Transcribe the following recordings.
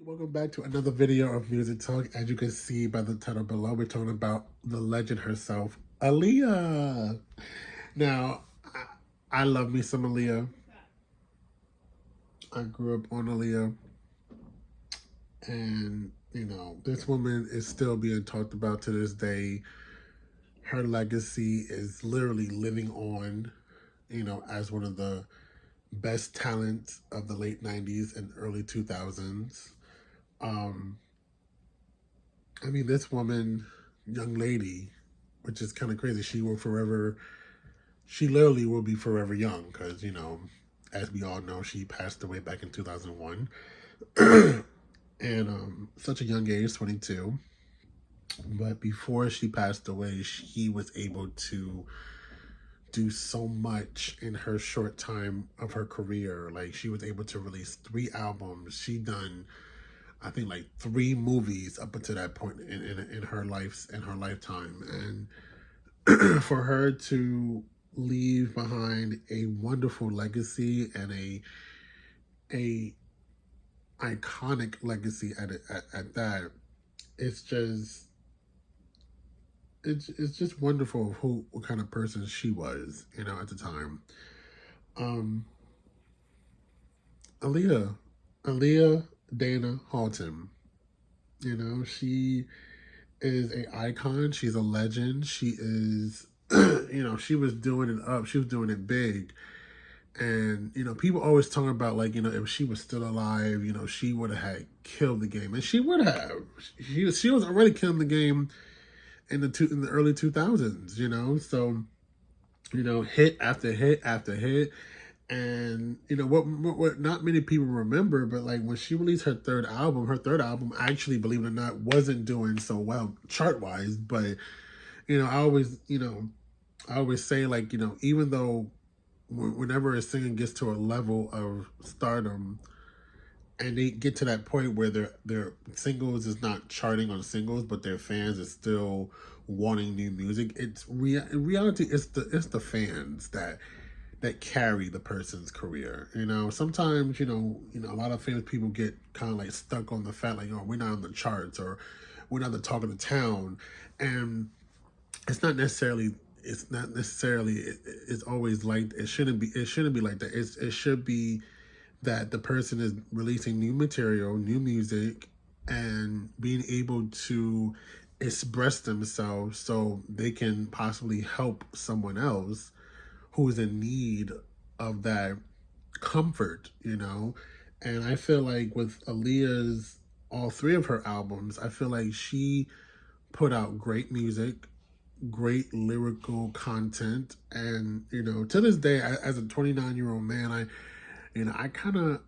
Welcome back to another video of Music Talk. As you can see by the title below, we're talking about the legend herself, Aaliyah. Now, I love me some Aaliyah. I grew up on Aaliyah. And, this woman is still being talked about to this day. Her legacy is literally living on, as one of the best talents of the late 90s and early 2000s. This woman, young lady, which is kind of crazy, she literally will be forever young because, as we all know, she passed away back in 2001. And such a young age, 22. But before she passed away, she was able to do so much in her short time of her career. Like, she was able to release 3 albums. She done, I think, like 3 movies up until that point in her lifetime. And for her to leave behind a wonderful legacy and a iconic legacy at that, it's just wonderful what kind of person she was, at the time. Aaliyah Dana Halton, she is an icon. She's a legend. She is, she was doing it up. She was doing it big. And, people always talk about, like, if she was still alive, she would have had killed the game. And she would have. She was already killing the game in the early 2000s, So, hit after hit after hit. And, what not many people remember, but, like, when she released her third album actually, believe it or not, wasn't doing so well chart-wise. But, I always say, like, even though whenever a singer gets to a level of stardom and they get to that point where their singles is not charting on singles, but their fans is still wanting new music, in reality, it's the fans that carry the person's career. Sometimes, a lot of famous people get kind of like stuck on the fact, like, we're not on the charts or we're not the talk of the town. And it's always like, it shouldn't be like that. It should be that the person is releasing new material, new music, and being able to express themselves so they can possibly help someone else who is in need of that comfort, And I feel like with Aaliyah's, all 3 of her albums, I feel like she put out great music, great lyrical content. And, to this day, as a 29-year-old man, I kind of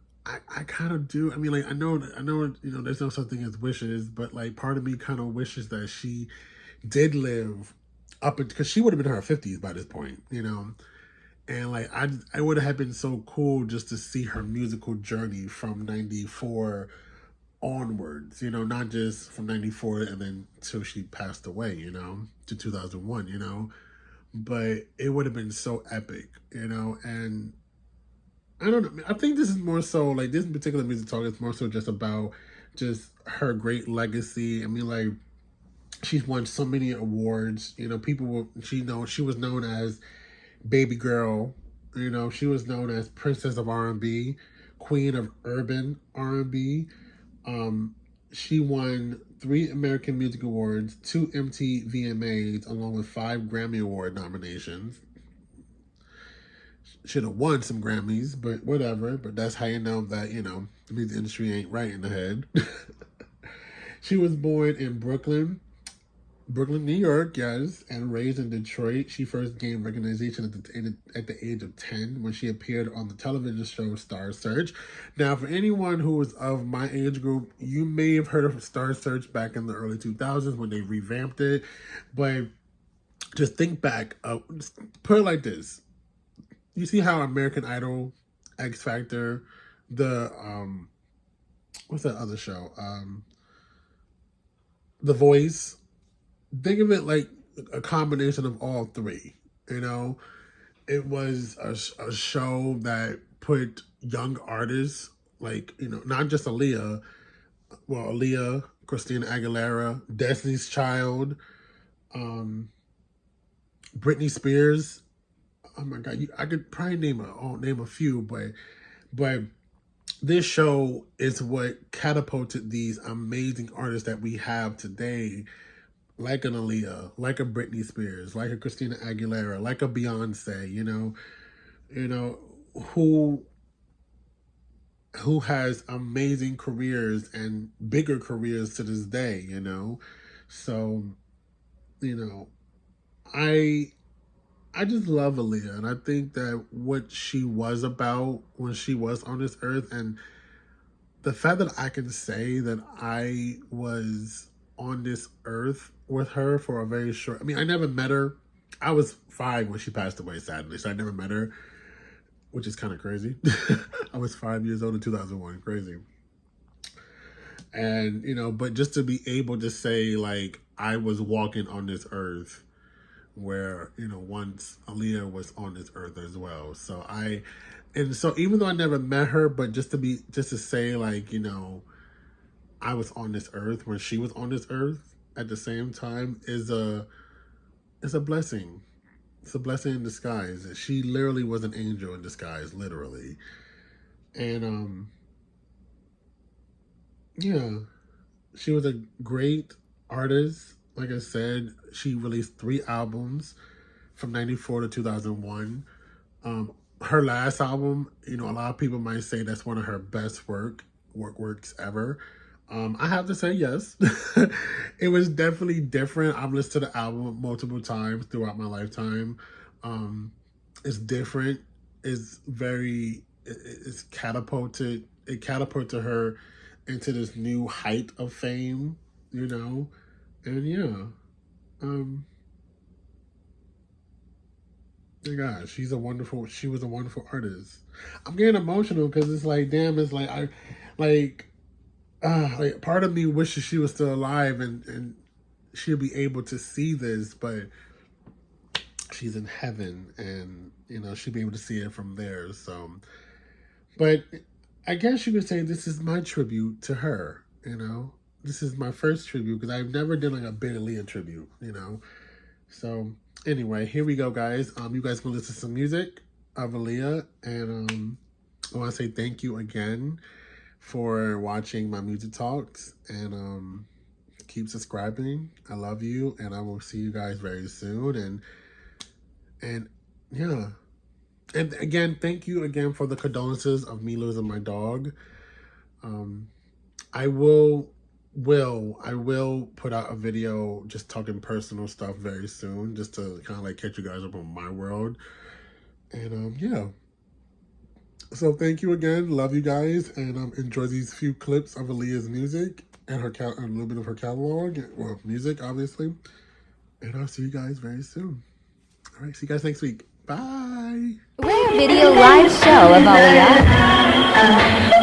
do. Like, I know, there's no such thing as wishes, but, like, part of me kind of wishes that she did live up, because she would have been in her 50s by this point, And, like, I would have been so cool just to see her musical journey from 94 onwards, not just from 94 and then till she passed away, to 2001, But it would have been so epic, and I don't know. I think this is more so, like, this particular music talk is more so just about just her great legacy. Like, she's won so many awards. She was known as Baby Girl. She was known as Princess of R&B, Queen of Urban R&B. She won 3 American Music Awards, 2 MTV VMAs, along with 5 Grammy Award nominations. Should have won some Grammys, but whatever. But that's how you know that, the music industry ain't right in the head. She was born in Brooklyn, New York, yes, and raised in Detroit. She first gained recognition at the age of 10 when she appeared on the television show Star Search. Now, for anyone who was of my age group, you may have heard of Star Search back in the early 2000s when they revamped it. But just think back, put it like this. You see how American Idol, X Factor, the what's that other show? The Voice. Think of it like a combination of all 3. It was a show that put young artists, like, not just Aaliyah, well, Aaliyah, Christina Aguilera, Destiny's Child, um, Britney Spears. Oh my God, I could probably name a few, but this show is what catapulted these amazing artists that we have today, like an Aaliyah, like a Britney Spears, like a Christina Aguilera, like a Beyonce. You know who has amazing careers and bigger careers to this day. So you know I I just love Aaliyah, and I think that what she was about when she was on this earth, and the fact that I can say that I was on this earth with her for a very short. I mean, I never met her. I was 5 when she passed away, sadly, so I never met her, which is kind of crazy. I was 5 years old in 2001, crazy. And but just to be able to say like I was walking on this earth where once Aaliyah was on this earth as well. And so even though I never met her, but just to say like I was on this earth when she was on this earth at the same time is a blessing. It's a blessing in disguise. She literally was an angel in disguise, literally. And yeah, she was a great artist. Like I said, she released 3 albums from 94 to 2001. Her last album, a lot of people might say that's one of her best works ever. I have to say yes. It was definitely different. I've listened to the album multiple times throughout my lifetime. It's different. It's catapulted. It catapulted her into this new height of fame, and yeah. My gosh, she was a wonderful artist. I'm getting emotional because it's like, damn, it's like like, like part of me wishes she was still alive and she'll be able to see this, but she's in heaven and she'll be able to see it from there. So, but I guess you could say this is my tribute to her. This is my first tribute because I've never done like a Big Aaliyah tribute. So anyway, here we go, guys. You guys can listen to some music of Aaliyah, and I want to say thank you again for watching my music talks, and keep subscribing. I love you, and I will see you guys very soon. And yeah, and again, thank you again for the condolences of me losing my dog. I will put out a video just talking personal stuff very soon, just to kind of like catch you guys up on my world. And yeah. So thank you again. Love you guys, and enjoy these few clips of Aaliyah's music and a little bit of her catalog. Well, music, obviously. And I'll see you guys very soon. All right, see you guys next week. Bye. Rare video live show of Aaliyah.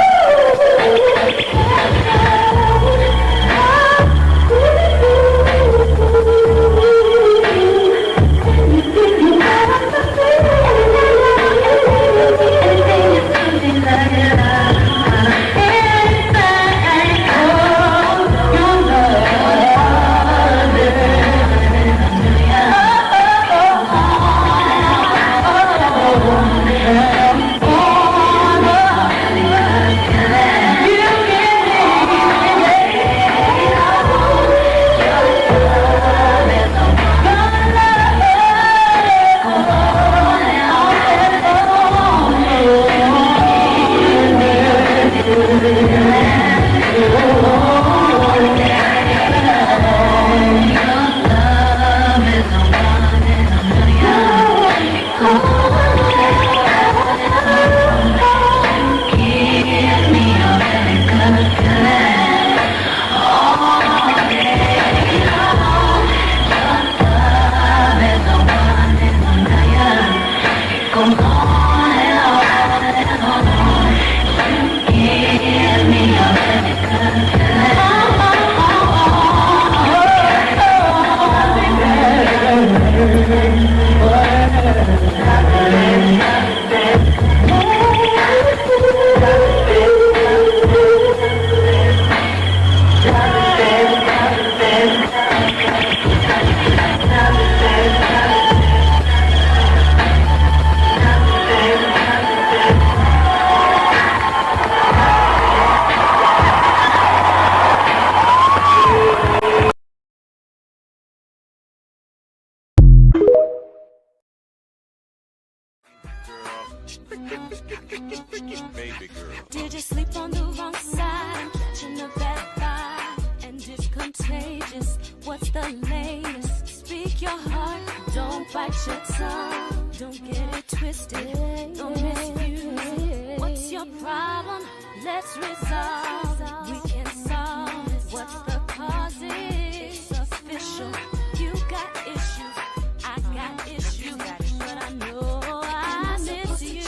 It's resolved. We can solve what's the cause. It's official. You got issues. I got issues. But I know I miss you.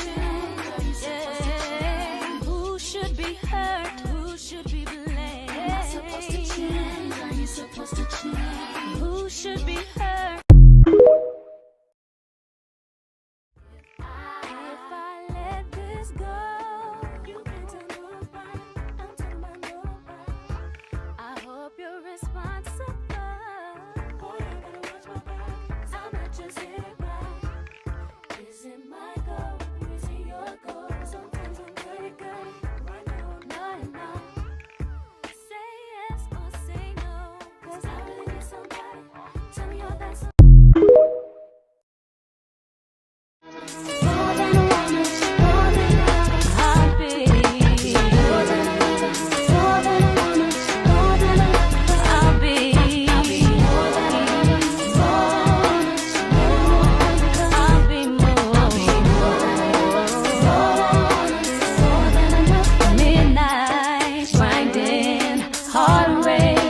Yeah. Who should be hurt? Who should be blamed? Am I supposed to change? Are you supposed to change? Who should be hurt? If I let this go, you can tell nobody. I'm talking about nobody. I hope you're responsible. Boy, I gotta watch my back. I'm not just here to cry. Is it my goal? Is it your goal? Sometimes I'm pretty good. Right now, I'm not. Say yes or say no. 'Cause I really need somebody. Tell me all that. More than a woman, more than a lover. I'll be more than a lover, more than a woman, more than a lover. I'll be more than a woman, more, I'll be more than a lover. Midnight grinding, heart rate.